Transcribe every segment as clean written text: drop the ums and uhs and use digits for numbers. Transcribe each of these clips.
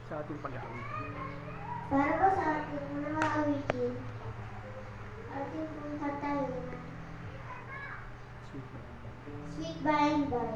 sa ating pag-aawit. Para po sa ating mga awitin, ating pong katayin, Sweet by and by.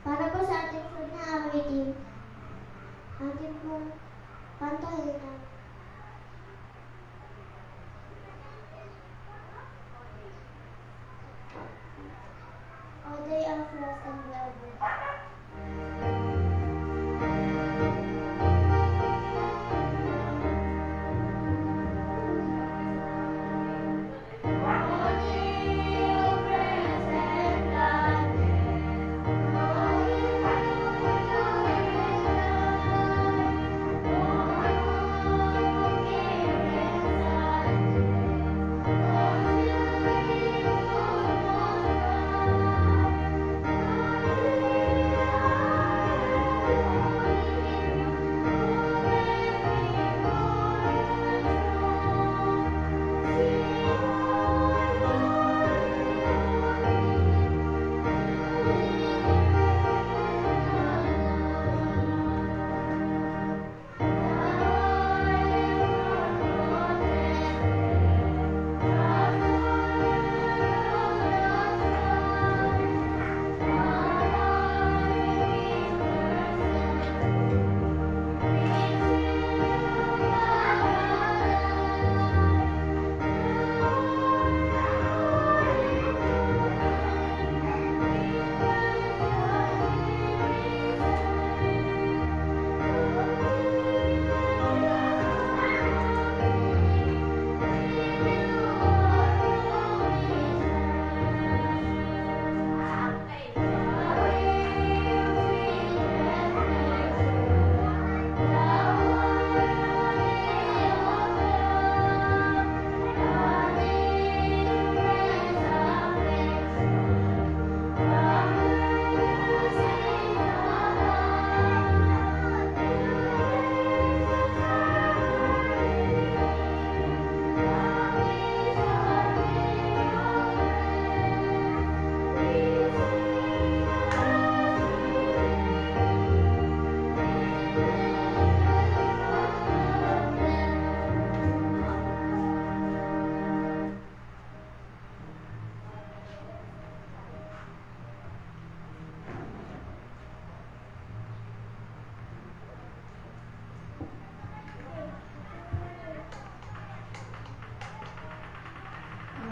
Para po sa ating sunod na awitin, ating pong kantahin ang O Day of Rest and Gladness.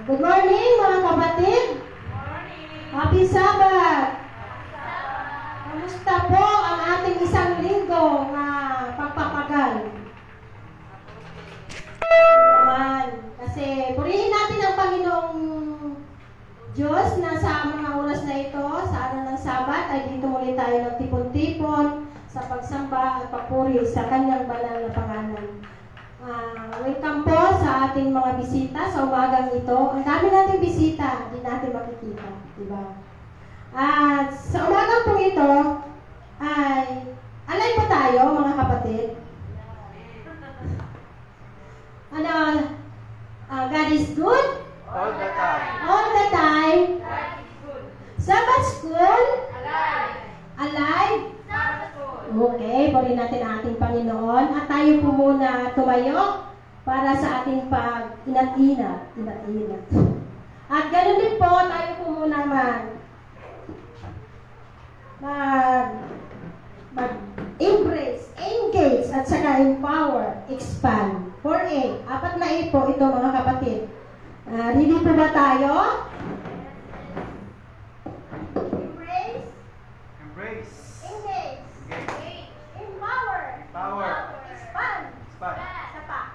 Good morning mga kapatid. Happy Sabbath. Kamusta po ang ating isang linggo na pagpapagal? Naman. Kasi purihin natin ang Panginoong Diyos na sa mga oras na ito, sa araw ng Sabat, ay dito muli tayo ng tipon-tipon sa pagsamba at papuri sa kanyang banal na pangalan. Welcome po sa ating mga bisita sa umagang ito. Ang dami nating bisita, hindi natin makikita, diba? At sa umagang po ito, ay alay po tayo mga kapatid. God is good? All the time. All the time. God is good. Sabbath school? Alive. Alive? Sabbath school. Okay, purihin natin ang ating Panginoon. At tayo po muna tumayo para sa ating pag-inat-inat. Inat-inat. At ganoon din po, tayo po muna mag-embrace, engage, at saka empower, expand. 4A. 4 na A po ito mga kapatid. Ready po ba tayo? Embrace, Embrace. engage, Engage. empower, Power. expand. Expand. Isa pa.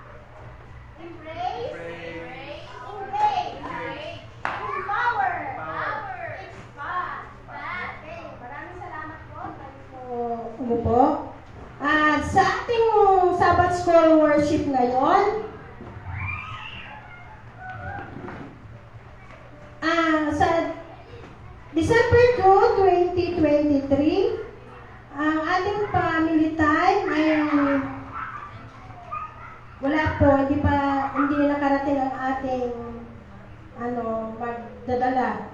Embrace, Embrace. engage, Engage. empower, Power. expand. Okay, maraming salamat po. Tayo po umupo. At sa ating Sabbath School Worship ngayon, sa December 2, 2023, ang ating family time ay wala po, hindi nakarating ang ating magdadala.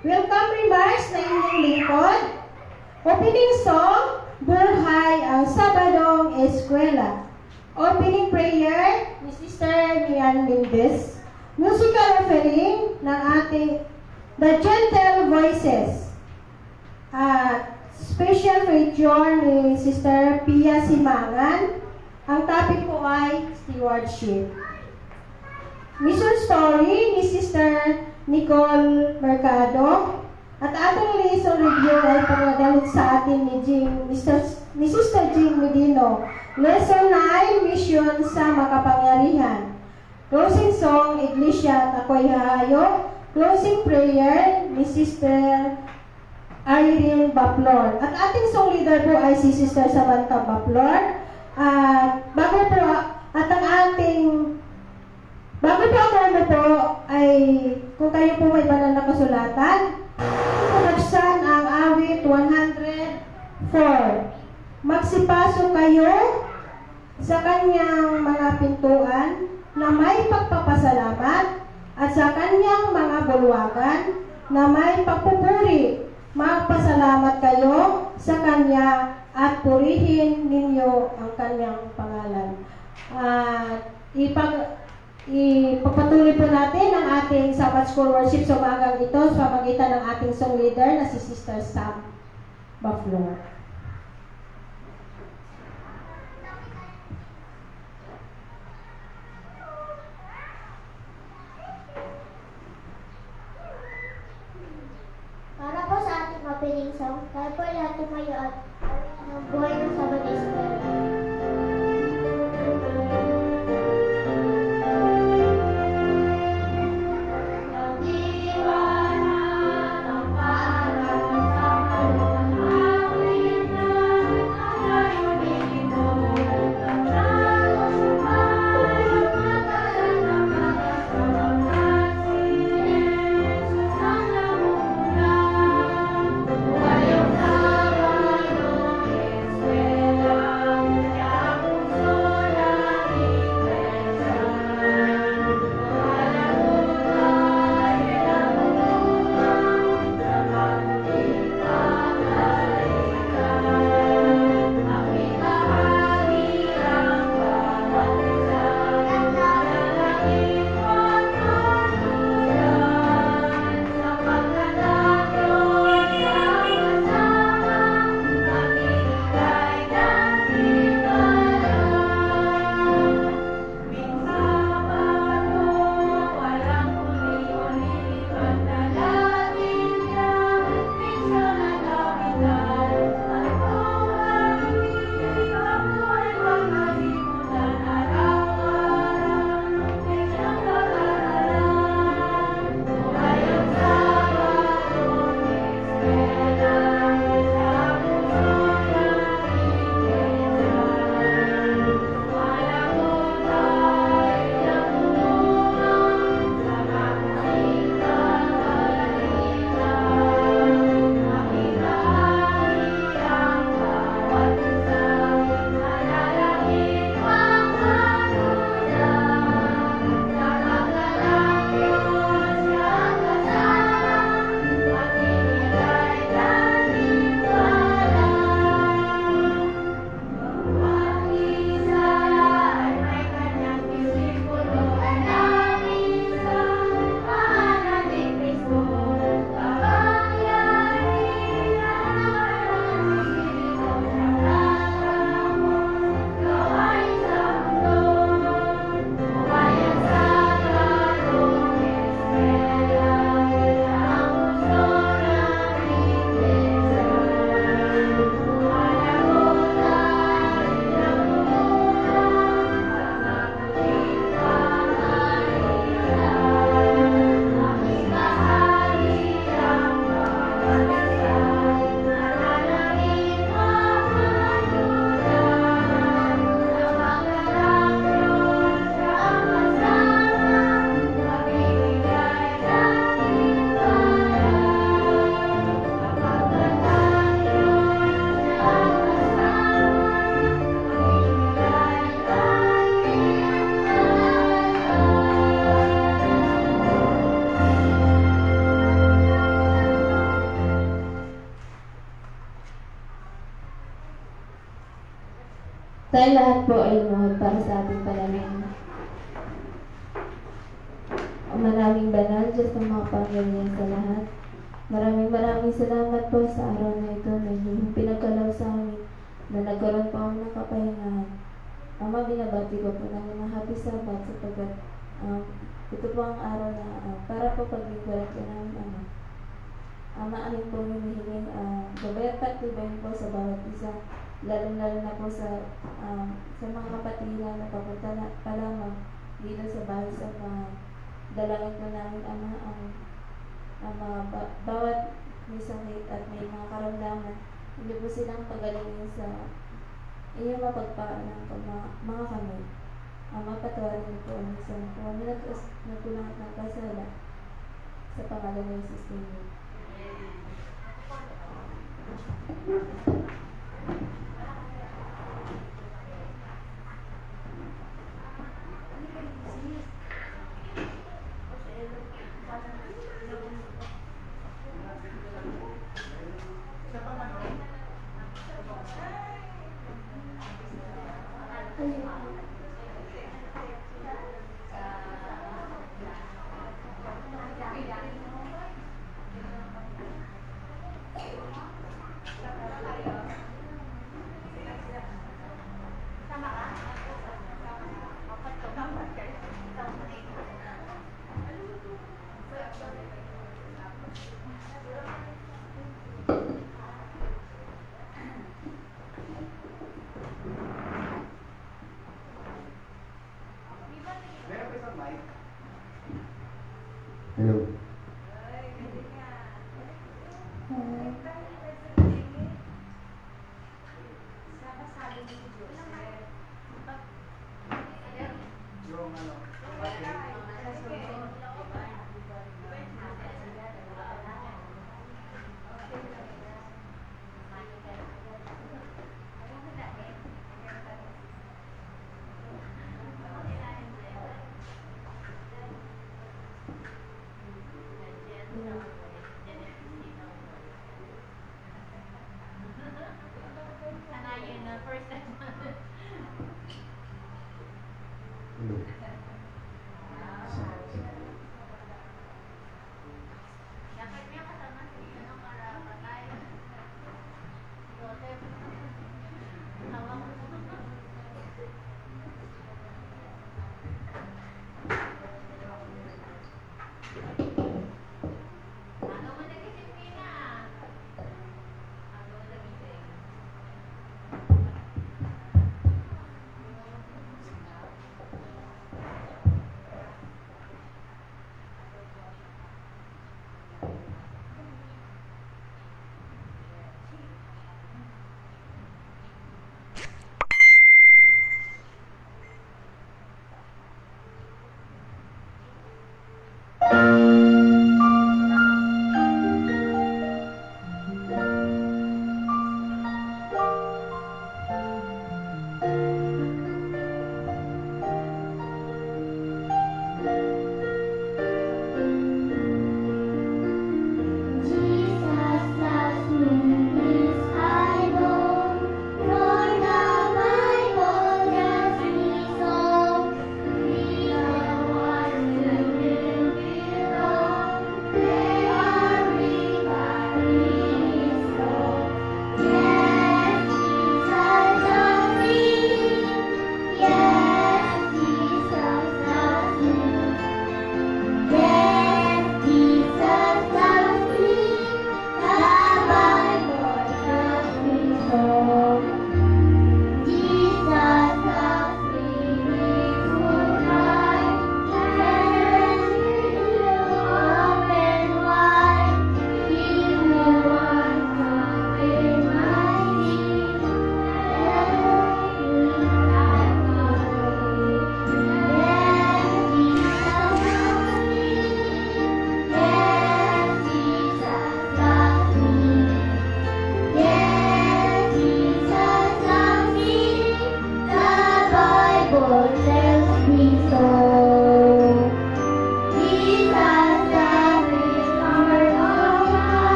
Welcome remarks na inyong lingkod. Opening song, Buhay ang Sabadong Eskwela. Opening prayer ni Sister Mian Mendez. Musical offering ng ating The Gentle Voices. Special feature ni Sister Pia Simangan. Ang topic po ay stewardship. Mission story ni Sister Nicole Mercado. At ating lesson review ay pagdadalit sa atin ni Sister Jean Medino. Lesson 9, Mission sa Makapangyarihan. Closing song, Iglesia at Ako'y Hahayo. Closing prayer ni Sister Irene Baplor. At ating song leader po ay si Sister Samantha Baplor. Bago po ay kung kayo po may banal na kasulatan, buksan ang awit 104. Magsipasok kayo sa kanyang mga pintuan na may pagpapasalamat at sa kanyang mga bulwagan na may pagpupuri. Magpasalamat kayo sa kanya at purihin ninyo ang kanyang pangalan. Ipagpatuloy po natin ang ating Sabbath School Worship sa umagang ito sa pamagitan ng ating song leader na si Sister Sam Baflor. Para po sa ating opening song, tayo po lahat tumayo at ng buhay ng Sabbath Eskwela. Eskwela. Tayo lahat po ay lumuhod para sa ating panalangin. Maraming banal, Diyos ng mga pangyarihan sa lahat. Maraming salamat po sa araw na ito na inyong pinagkalaw sa amin na nagkaroon po ako ng kapahingahan. Ama, binabati ko po namin ng happy Sabbath sapagkat ito po ang araw na para po paglingkuran po namin, Ama. Ama, amin po hinihingin gabayat patibay po sa bawat isa, lalo na po sa mga kapatiran na papunta na pa lamang dito sa bahay sa dalangin po namin, Ama, ang bawat may sakit at may mga karamdaman, hindi po silang pagalingin sa inyong mapagpaan ng mga kamay. Ama, patawarin niyo po ang isang kung ano nagkulang at nagkasala sa pangalan ng Jesus Christ.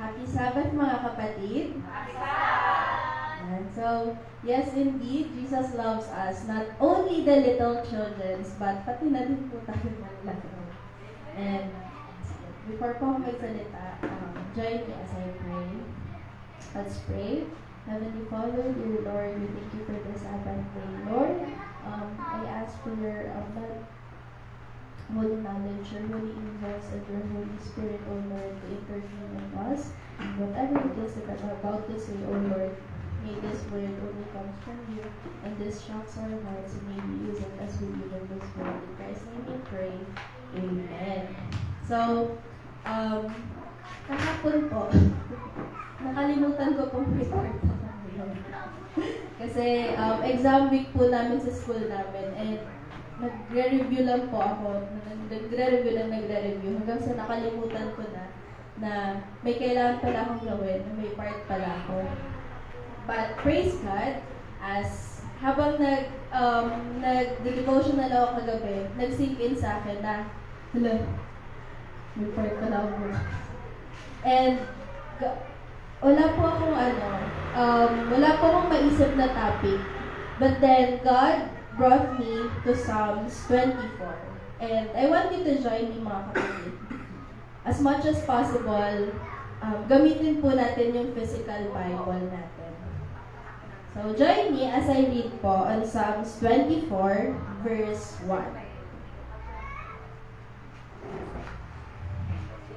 Happy Sabbath mga kapatid. And so, yes indeed, Jesus loves us, not only the little children, but pati na din po tayo ng laro. And before po ako magsalita, join me as I pray. Let's pray. Heavenly Father, dear Lord, we thank you for this Sabbath day. Lord, I ask for your holy knowledge, your holy influence, and your Holy Spirit, O Lord, to intervene in us. And whatever it is that I'm about to say, O Lord, may this word only comes from you, and this shocks our hearts, and may we use it as we live in this world. In Christ's name we pray. Amen. So, kahapon po, nakalimutan ko pong report ako ngayon. Kasi exam week po namin sa school namin, and nagre-review lang po ako, nagre-review hanggang sa nakalimutan ko na may kailangan pala akong gawin, na may part pala ako. But praise God, as habang nag-devotional ako kagabi, nag-sink in sa akin na, hala, may part pala ako. And wala po akong wala po akong maisip na topic. But then, God brought me to Psalms 24. And I want you to join me mga kapatid. As much as possible, gamitin po natin yung physical Bible natin. So, join me as I read po on Psalms 24, verse 1.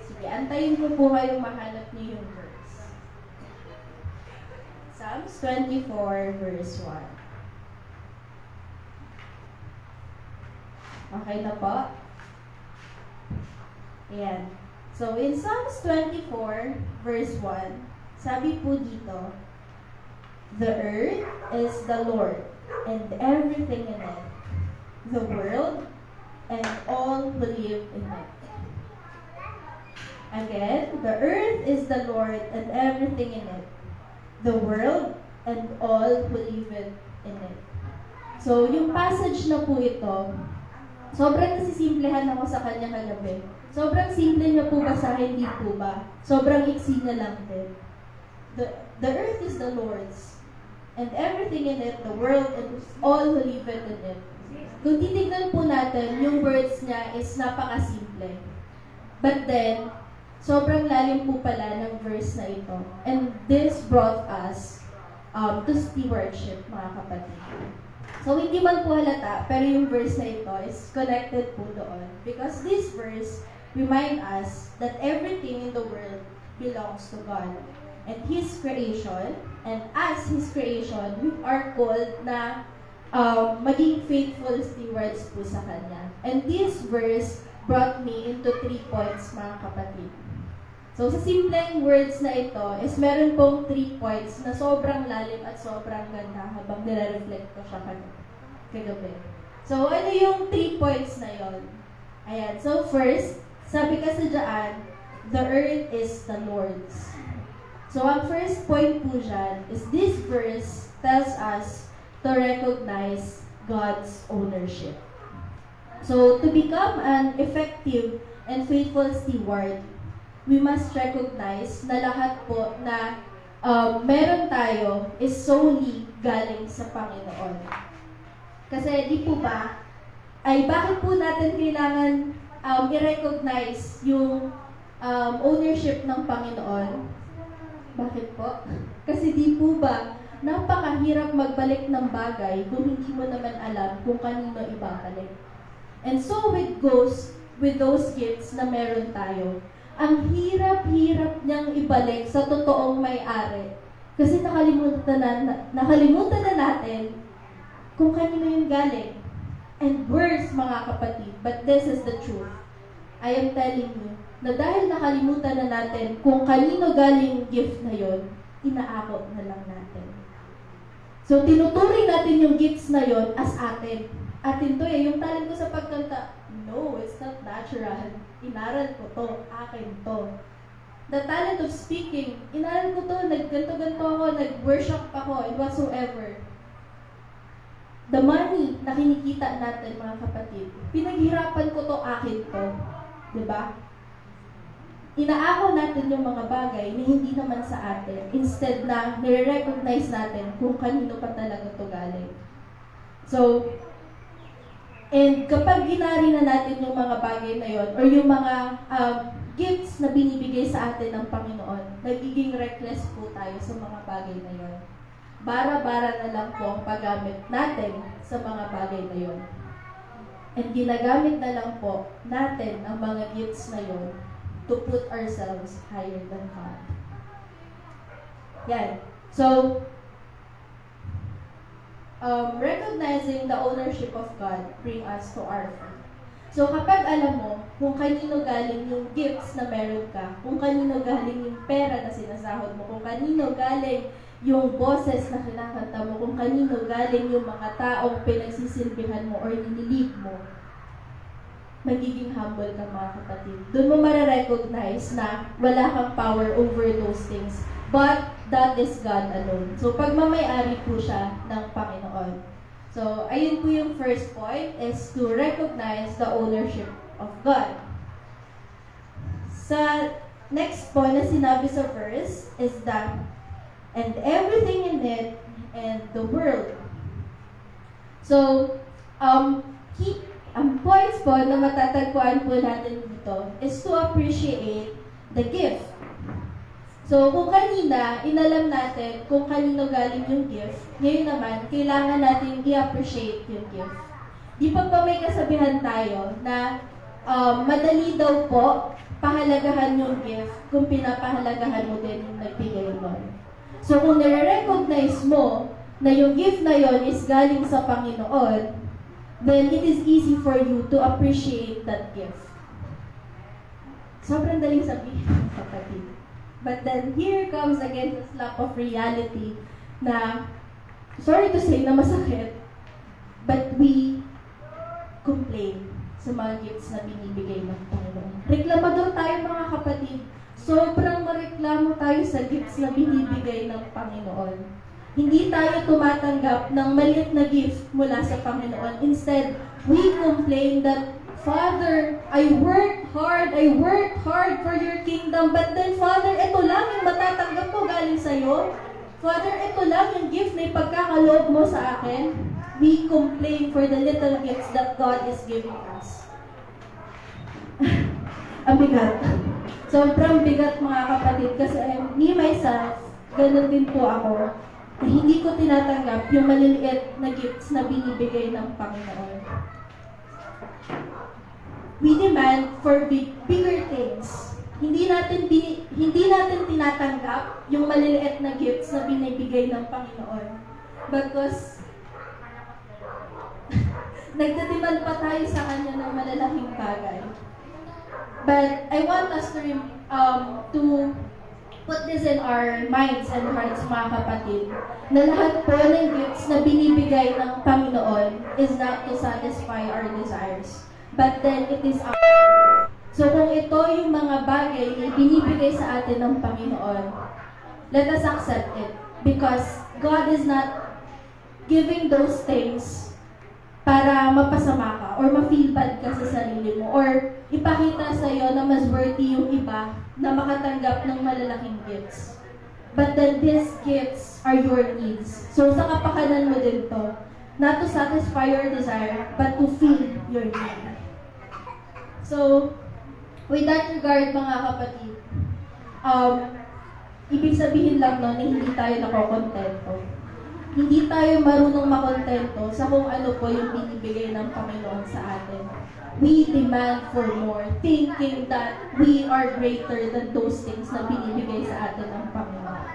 Sige, antayin ko po kayong mahanap niyo yung verse. Psalms 24, verse 1. Okay na po? Ayan. So, in Psalms 24, verse 1, sabi po dito, the earth is the Lord, and everything in it, the world, and all who live in it. Again, the earth is the Lord, and everything in it, the world, and all who live in it. So, yung passage na po ito, sobrang nasisimplehan ako sa kanya kagabi. Sobrang simple niya po basahin, hindi po ba? Sobrang iksi na lang din. The earth is the Lord's, and everything in it, the world, and all who live in it. Kung titignan po natin, yung words niya is napakasimple. But then, sobrang lalim po pala ng verse na ito. And this brought us to stewardship, mga kapatid. So, hindi man po halata, pero yung verse na ito is connected po doon. Because this verse remind us that everything in the world belongs to God. And His creation, and as His creation, we are called na maging faithful stewards po sa Kanya. And this verse brought me into 3 points, mga kapatid. So, sa simpleng words na ito, is meron pong 3 points na sobrang lalim at sobrang ganda habang nire-reflect ko siya kagabi. So, ano yung 3 points na yon? Ayan. So, first, sabi kasi dyan, the earth is the Lord's. So, ang first point po dyan is this verse tells us to recognize God's ownership. So, to become an effective and faithful steward, we must recognize na lahat po na meron tayo is solely galing sa Panginoon. Kasi di po ba, ay bakit po natin kailangan i-recognize yung ownership ng Panginoon? Bakit po? Kasi di po ba, napakahirap magbalik ng bagay kung hindi mo naman alam kung kanino ibabalik. And so it goes with those gifts na meron tayo. Ang hirap-hirap niyang ibalik sa totoong may-ari. Kasi nakalimutan na natin kung kanino yung galing. And worse, mga kapatid, but this is the truth. I am telling you, na dahil nakalimutan na natin kung kanino galing yung gift na yon, inaakot na lang natin. So, tinuturing natin yung gifts na yon as atin. Atin to yung talent ko sa pagkanta, no, it's not natural. Inaral ko to, akin to. The talent of speaking, inaral ko to, nagganto-ganto ako, nag-workshop ako, and whatsoever. The money na kinikita natin, mga kapatid, pinaghirapan ko to, akin to. Diba? inaako natin yung mga bagay na hindi naman sa atin, instead na nire-recognize natin kung kanino pa talaga to galing. So, and kapag inari na natin yung mga bagay na yon or yung mga gifts na binibigay sa atin ng Panginoon, nagiging reckless po tayo sa mga bagay na yon. Bara-bara na lang po ang paggamit natin sa mga bagay na yon. And ginagamit na lang po natin ang mga gifts na yon to put ourselves higher than God. Yan. So, recognizing the ownership of God bring us to our faith. So, kapag alam mo kung kanino galing yung gifts na meron ka, kung kanino galing yung pera na sinasahod mo, kung kanino galing yung boses na kinakanta mo, kung kanino galing yung mga taong pinagsisilbihan mo or nililig mo, magiging humble ka, mga kapatid. Doon mo marirecognize na wala kang power over those things. But that is God alone. So, pagmamayari po siya ng Panginoon. So, ayun po yung first point is to recognize the ownership of God. Sa next point na sinabi sa verse is that, and everything in it and the world. So, ang points po na matatagpuan po natin dito is to appreciate the gift. So, kung kanina, inalam natin kung kanino galing yung gift, ngayon naman, kailangan natin i-appreciate yung gift. Di pa may kasabihan tayo na madali daw po pahalagahan yung gift kung pinapahalagahan mo din yung nagbigay mo. So, kung nare-recognize mo na yung gift na yon is galing sa Panginoon, then it is easy for you to appreciate that gift. Sobrang daling sabihin, kapatid. But then, here comes again the slap of reality na, sorry to say na masakit, but we complain sa mga gifts na binibigay ng Panginoon. Reklamador tayo, mga kapatid. Sobrang mareklamo tayo sa gifts na binibigay ng Panginoon. Hindi tayo tumatanggap ng maliit na gift mula sa Panginoon. Instead, we complain that, Father, I worked hard for your kingdom, but then, Father, ito lang yung matatanggap ko galing sa'yo. Father, ito lang yung gift na ipagkakaloob mo sa akin. We complain for the little gifts that God is giving us. Ang bigat. Sobrang bigat, mga kapatid, kasi me myself, ganun din po ako, na hindi ko tinatanggap yung maliliit na gifts na binibigay ng Panginoon. We demand for bigger things. Hindi natin tinatanggap yung maliliit na gifts na binibigay ng Panginoon. Because nagdedemand pa tayo sa Kanya ng malalaking bagay. But I want us to put this in our minds and hearts, mga kapatid, na lahat po ng gifts na binibigay ng Panginoon is not to satisfy our desires, but then it is our. So kung ito yung mga bagay na binibigay sa atin ng Panginoon, let us accept it, because God is not giving those things para mapasama ka or ma-feel bad ka sa sarili mo or ipakita sa iyo na mas worthy yung iba na makatanggap ng malalaking gifts. But then these gifts are your needs. So sa kapakanan mo din to, not to satisfy your desire, but to fill your need. So, with that regard, mga kapatid, ibig sabihin lang no, na hindi tayo nakokontento. Hindi tayo marunong makontento sa kung ano po yung binibigay ng Panginoon sa atin. We demand for more, thinking that we are greater than those things na binibigay sa atin ng Panginoon.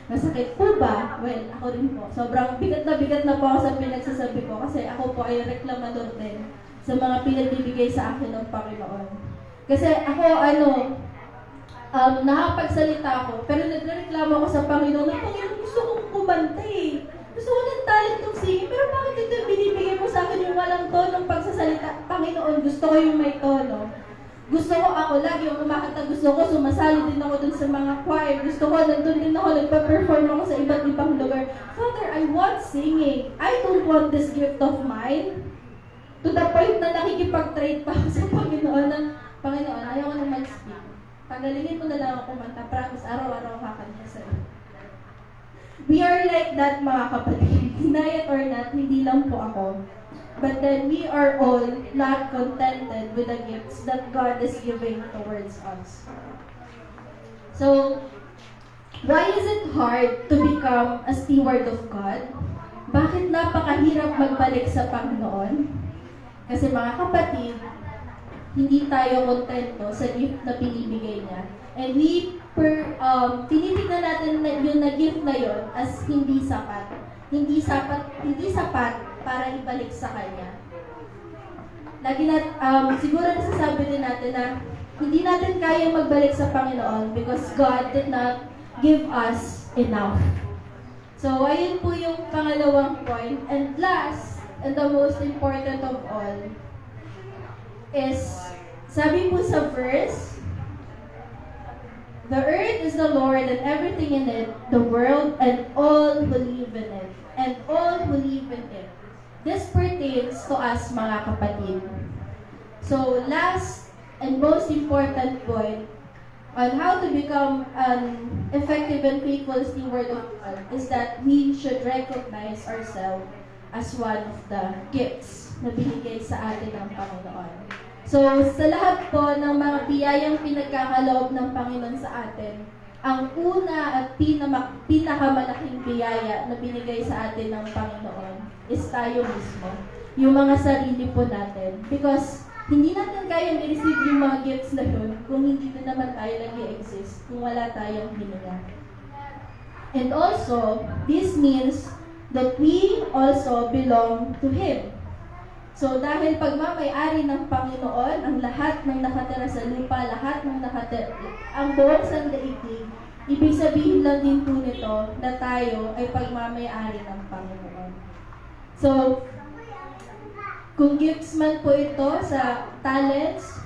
Masakit po ba? Well, ako rin po. Sobrang bigat na po ako sa pinagsasabi ko kasi ako po ay reklamador din sa mga pinagbibigay sa akin ng Panginoon. Kasi ako, nakapagsalita ako, pero nagreklamo ako sa Panginoon na, Panginoon, gusto kong kumanta eh. Gusto ko ng talent ng singing, pero bakit ito binibigay mo sa akin yung walang tonong pagsasalita? Panginoon, gusto ko yung may tono. Gusto ko ako lagi yung kumakanta, gusto ko sumasali din ako dun sa mga choir. Gusto ko, nandun din ako, nagpa-perform ako sa iba't ibang lugar. Father, I want singing. I don't want this gift of mine. To the point na nakikipag-trade pa ako sa Panginoon na, Panginoon, ayaw ko nang mag-speak. Pagalingin mo na lang ako kumanta. Promise, araw-araw kakanta sa'yo. We are like that, mga kapatid. Deny it or not, hindi lang po ako. But then we are all not contented with the gifts that God is giving towards us. So, why is it hard to become a steward of God? Bakit napakahirap magbalik sa Panginoon? Kasi mga kapatid, hindi tayo kontento sa gift na pinibigay niya. And tinitignan natin yung na gift na yun as hindi sapat. Hindi sapat para ibalik sa Kanya. Siguro nasasabi din natin na hindi natin kaya magbalik sa Panginoon because God did not give us enough. So, ayun po yung pangalawang point. And last, and the most important of all, is, sabi po sa verse, the earth is the Lord and everything in it, the world and all who live in it, and all who live in it. This pertains to us, mga kapatid. So, last and most important point on how to become an effective and faithful steward of God is that we should recognize ourselves as one of the gifts na binigay sa atin ng Panginoon. So, sa lahat po ng mga biyayang pinagkakaloob ng Panginoon sa atin, ang una at pinakamalaking biyaya na binigay sa atin ng Panginoon is tayo mismo. Yung mga sarili po natin. Because hindi natin kayang i-receive yung mga gifts na yun kung hindi na naman tayo nag-i-exist, kung wala tayong hininga. And also, this means that we also belong to Him. So, dahil pagmamay-ari ng Panginoon, ang lahat ng nakatira sa lupa, ang buong sandaigdig, ibig sabihin lang din po nito na tayo ay pagmamay-ari ng Panginoon. So, kung gifts man po ito sa talents,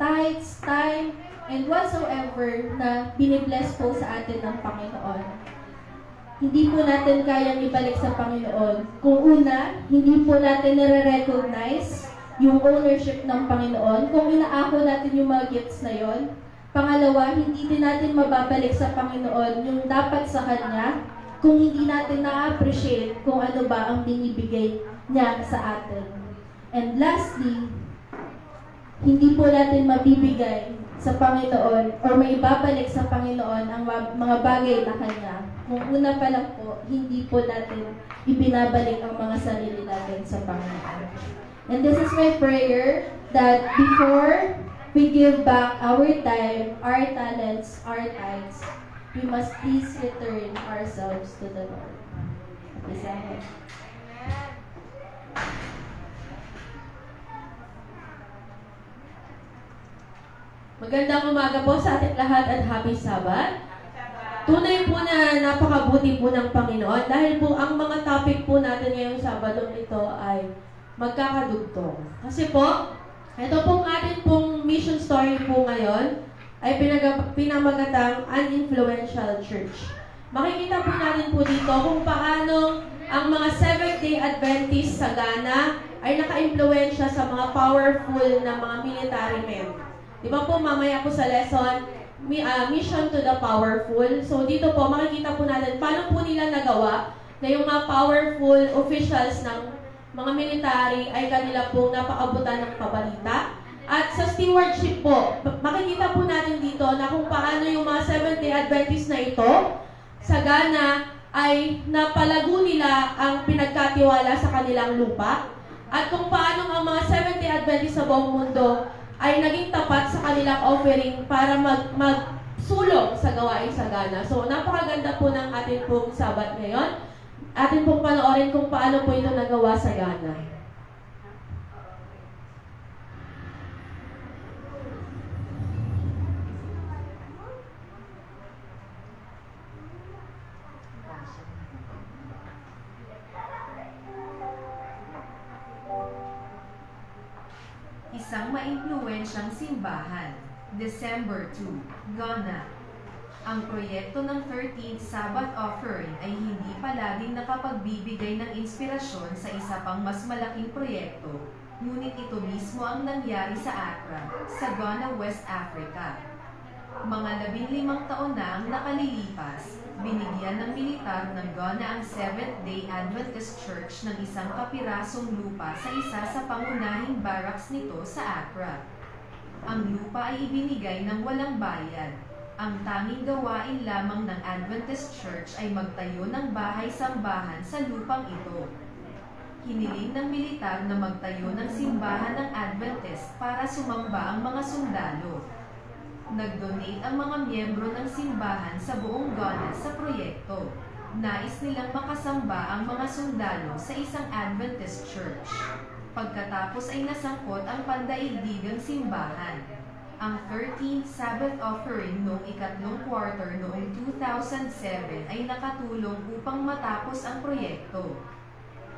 tithes, time, and whatsoever na binibless po sa atin ng Panginoon, hindi po natin kayang ibalik sa Panginoon. Kung una, hindi po natin nare-recognize yung ownership ng Panginoon. Kung inaako natin yung mga gifts na yon. Pangalawa, hindi din natin mababalik sa Panginoon yung dapat sa Kanya kung hindi natin na-appreciate kung ano ba ang binibigay niya sa atin. And lastly, hindi po natin mabibigay sa Panginoon or may ibabalik sa Panginoon ang mga bagay na Kanya. Kung una pa lang po, hindi po natin ibinabalik ang mga sarili natin sa Panginoon. And this is my prayer that before we give back our time, our talents, our tithes, we must please return ourselves to the Lord. Please ahead. Magandang umaga po sa ating lahat at happy Sabbath. Tunay po na napakabuti po ng Panginoon dahil po ang mga topic po natin ngayong Sabado ito ay magkakadugtong. Kasi po, ito pong ating pong mission story po ngayon ay pinamagatang Uninfluential Church. Makikita po natin po dito kung paano ang mga Seventh-day Adventists sa Ghana ay naka-impluensya sa mga powerful na mga military men. Di ba po, mamaya po sa lesson, Mission to the Powerful. So dito po, makikita po natin paano po nila nagawa na yung mga powerful officials ng mga military ay kanila po napaabutan ng pabalita. At sa stewardship po, makikita po natin dito na kung paano yung mga Seventh-day Adventists na ito sa Ghana ay napalago nila ang pinagkatiwala sa kanilang lupa. At kung paano ang mga Seventh-day Adventists sa buong mundo ay naging tapat sa kanilang offering para magsulong sa gawain sa Ghana. So, napakaganda po ng ating pong Sabat ngayon. Atin pong panoorin kung paano po ito nagawa sa Ghana. Isang maimpluwensyang simbahan, December 2, Ghana. Ang proyekto ng 13th Sabbath Offering ay hindi palaging nakapagbibigay ng inspirasyon sa isa pang mas malaking proyekto, ngunit ito mismo ang nangyari sa Accra, sa Ghana, West Africa. Mga 15 taon na ang nakalilipas, binigyan ng militar ng Ghana ang Seventh-day Adventist Church ng isang kapirasong lupa sa isa sa pangunahing barracks nito sa Accra. Ang lupa ay ibinigay ng walang bayad. Ang tanging gawain lamang ng Adventist Church ay magtayo ng bahay-sambahan sa lupang ito. Hiniling ng militar na magtayo ng simbahan ng Adventist para sumamba ang mga sundalo. Nag-donate ang mga miyembro ng simbahan sa buong Ghana sa proyekto. Nais nilang makasamba ang mga sundalo sa isang Adventist church. Pagkatapos ay nasangkot ang pandaigdigang simbahan. Ang 13th Sabbath offering noong ikatlong quarter noong 2007 ay nakatulong upang matapos ang proyekto.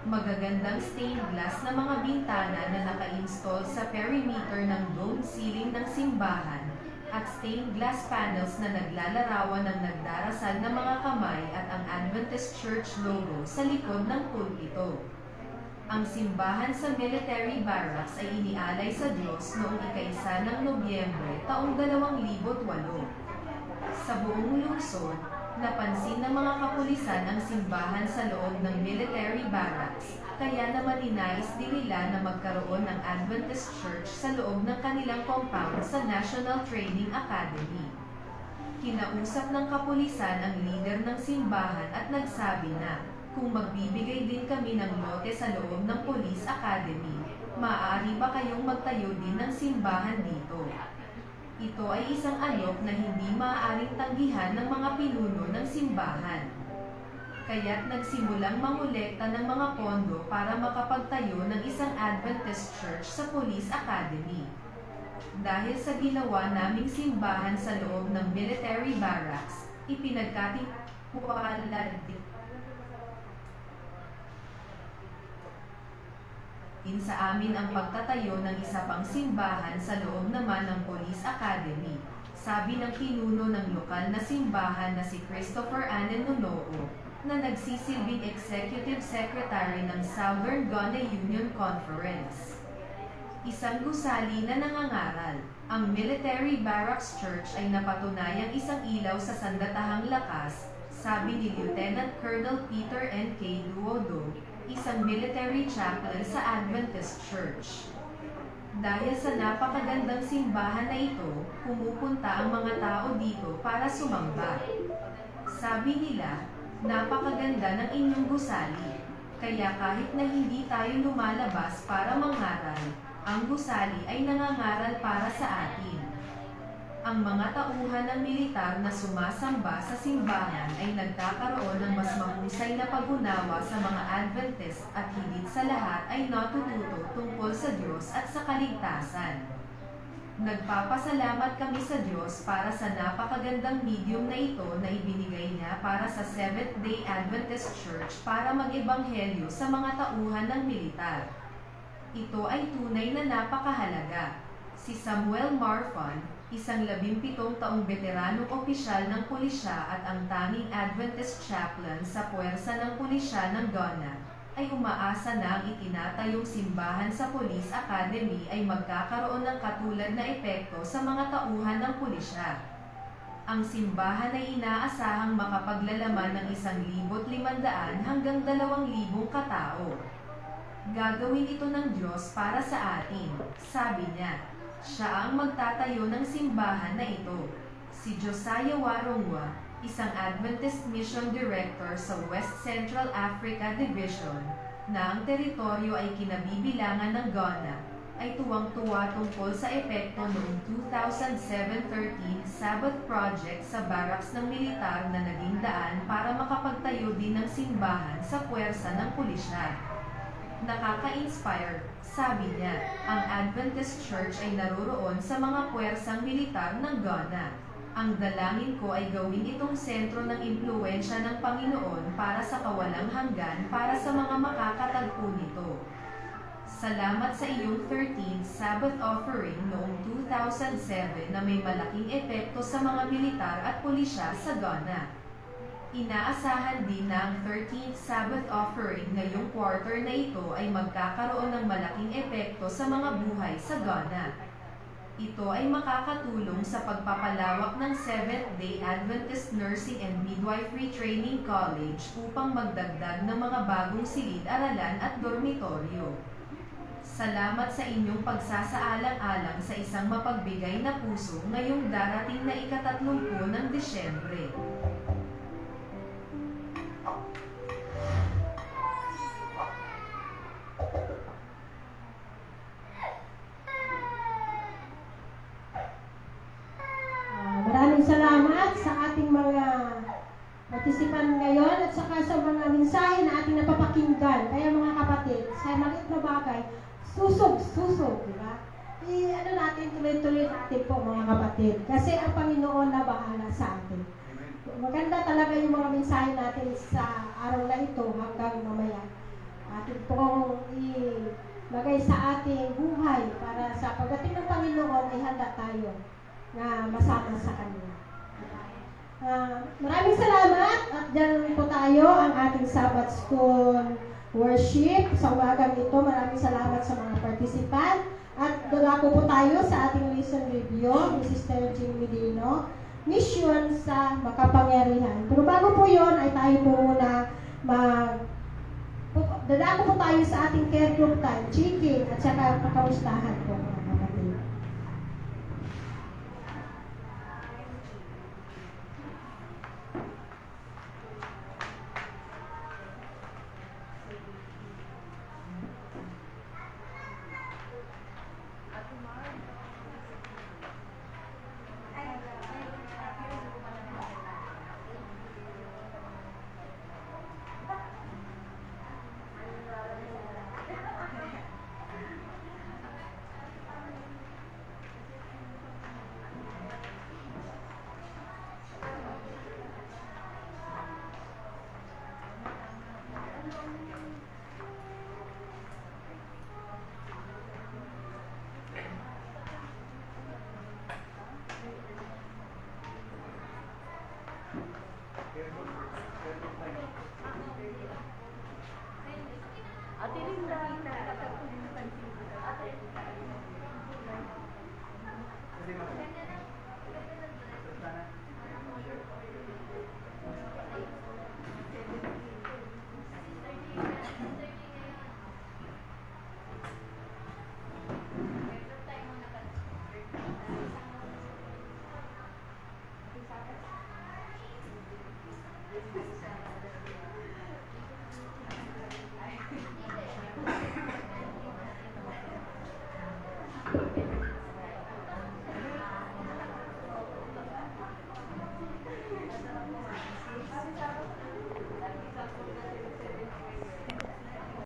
Magagandang stained glass na mga bintana na naka-install sa perimeter ng dome ceiling ng simbahan at stained glass panels na naglalarawan ng nagdarasal na mga kamay at ang Adventist Church logo sa likod ng pulpito. Ang simbahan sa military barracks ay inialay sa Diyos noong ika-1 ng Nobyembre taong 2008. Sa buong lungsod, napansin ng mga kapulisan ang simbahan sa loob ng military barracks, kaya naman inais din nila na magkaroon ng Adventist Church sa loob ng kanilang compound sa National Training Academy. Kinausap ng kapulisan ang leader ng simbahan at nagsabi na, kung magbibigay din kami ng lote sa loob ng Police Academy, maaari ba kayong magtayo din ng simbahan dito? Ito ay isang alok na hindi maaaring tanggihan ng mga pinuno ng simbahan. Kaya't nagsimulang mangolekta ng mga pondo para makapagtayo ng isang Adventist Church sa Police Academy. Dahil sa ginawa naming simbahan sa loob ng military barracks, ipinagkatiwala din sa amin ang pagtatayo ng isa pang simbahan sa loob naman ng Police Academy, sabi ng pinuno ng lokal na simbahan na si Christopher Anenonoo, na nagsisilbing Executive Secretary ng Southern Ghana Union Conference. Isang gusali na nangangaral, ang Military Barracks Church ay napatunayang isang ilaw sa sandatahang lakas, sabi ni Lieutenant Colonel Peter N.K. Duodo, isang military chaplain sa Adventist Church. Dahil sa napakagandang simbahan na ito, pumupunta ang mga tao dito para sumamba. Sabi nila, napakaganda ng inyong gusali. Kaya kahit na hindi tayo lumalabas para mangaral, ang gusali ay nangangaral para sa atin. Ang mga tauhan ng militar na sumasamba sa simbahan ay nagkakaroon ng mas mahusay na pag-unawa sa mga Adventist at higit sa lahat ay natututo tungkol sa Diyos at sa kaligtasan. Nagpapasalamat kami sa Diyos para sa napakagandang medium na ito na ibinigay niya para sa Seventh-day Adventist Church para mag-ebanghelyo sa mga tauhan ng militar. Ito ay tunay na napakahalaga. Si Samuel Marfan, isang 17 taong veteranong opisyal ng pulisya at ang tanging Adventist chaplain sa puwersa ng pulisya ng Ghana, ay umaasa na ang itinatayong simbahan sa Police Academy ay magkakaroon ng katulad na epekto sa mga tauhan ng pulisya. Ang simbahan ay inaasahang makapaglalaman ng 1,500 hanggang 2,000 katao. Gagawin ito ng Diyos para sa atin, sabi niya. Siya ang magtatayo ng simbahan na ito. Si Josiah Warongwa, isang Adventist Mission Director sa West Central Africa Division, na ang teritoryo ay kinabibilangan ng Ghana, ay tuwang-tuwa tungkol sa epekto noong 2007-13 Sabbath Project sa barracks ng militar na naging daan para makapagtayo din ng simbahan sa puwersa ng pulisya. Nakaka-inspire, sabi niya, ang Adventist Church ay naroroon sa mga puwersang militar ng Ghana. Ang dalangin ko ay gawin itong sentro ng impluwensya ng Panginoon para sa kawalang hanggan para sa mga makakatagpo nito. Salamat sa iyong 13th Sabbath offering noong 2007 na may malaking epekto sa mga militar at pulisya sa Ghana. Inaasahan din na ang 13th Sabbath offering ngayong quarter na ito ay magkakaroon ng malaking epekto sa mga buhay sa Ghana. Ito ay makakatulong sa pagpapalawak ng Seventh-day Adventist Nursing and Midwifery Training College upang magdagdag ng mga bagong silid-aralan at dormitoryo. Salamat sa inyong pagsasaalang-alang sa isang mapagbigay na puso ngayong darating na ika-30 ng Disyembre. Maraming salamat sa ating mga partisipan ngayon at saka sa mga mensahe na ating napapakinggan. Kaya mga kapatid, sa maliit na bagay, susog, di ba? Ano natin, tuloy-tuloy natin po mga kapatid. Kasi ang Panginoon na bahala sa atin. Maganda talaga yung mga mensahe natin sa araw na ito hanggang mamaya. Atin pong ilagay sa ating buhay para sa pagdating ng Panginoon ay handa tayo na masama sa Kanya. Maraming salamat at dyan po tayo ang ating Sabbath School worship sa umagang ito. Maraming salamat sa mga partisipan at dadako po tayo sa ating lesson review ni Sister Jean Medino, Mission sa Makapangyarihan. Pero bago po yon ay tayo po muna dadako po tayo sa ating care group time, checking at saka kakamustahan po mga kapatid. Ate Linda.